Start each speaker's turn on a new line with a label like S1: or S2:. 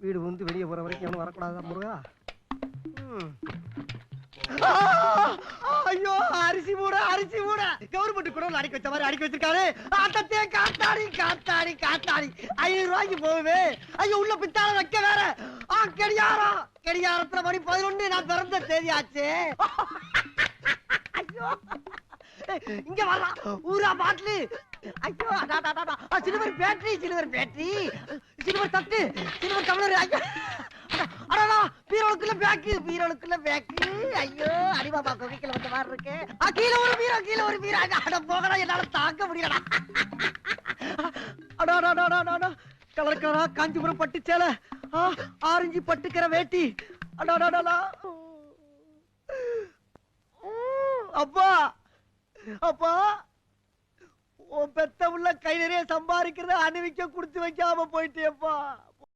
S1: வீடு வந்து வெளியே போற வரைக்கும் எவனும் வரக்கூடாதா முருகா? ஐயோ, அரிசி மூட கவர்மெண்ட் கூட அடிக்க வச்ச மாதிரி அடிக்க வச்சிருக்காரு. அத்தத்தே காத்தாடி காத்தாடி காத்தாடி 500 ரூபாய்க்கு போகுது. ஐயோ, உள்ள பித்தால வைக்க வேற. கடியாரத்துல மணி 11, நான் பிறந்த தேதி ஆச்சு. ஐயோ, இங்க வரா ஊரா பாட்டிலு. ஐயோ, சில்வர் பேட்டரி சில்வர் தட்டு சில்வர் டம்ளர். ஐயோ, பீரோளுக்குள்ள பேக்கு. ஐயோ, அடிபாபா கொகைக்குள்ள வந்த மாதிரி இருக்கு. கீழே ஒரு பீரோ அட போகடா, என்னால தாங்க முடியலடா. கலர் கலரா காஞ்சிபுரம் பட்டு சேலை, ஆரஞ்சு பட்டுக்கிற வேட்டி. அப்பா உன் பெத்த உள்ள கை நிறைய சம்பாதிக்கிறத அணிவிக்க குடுத்து வைக்காம போயிட்டேப்பா.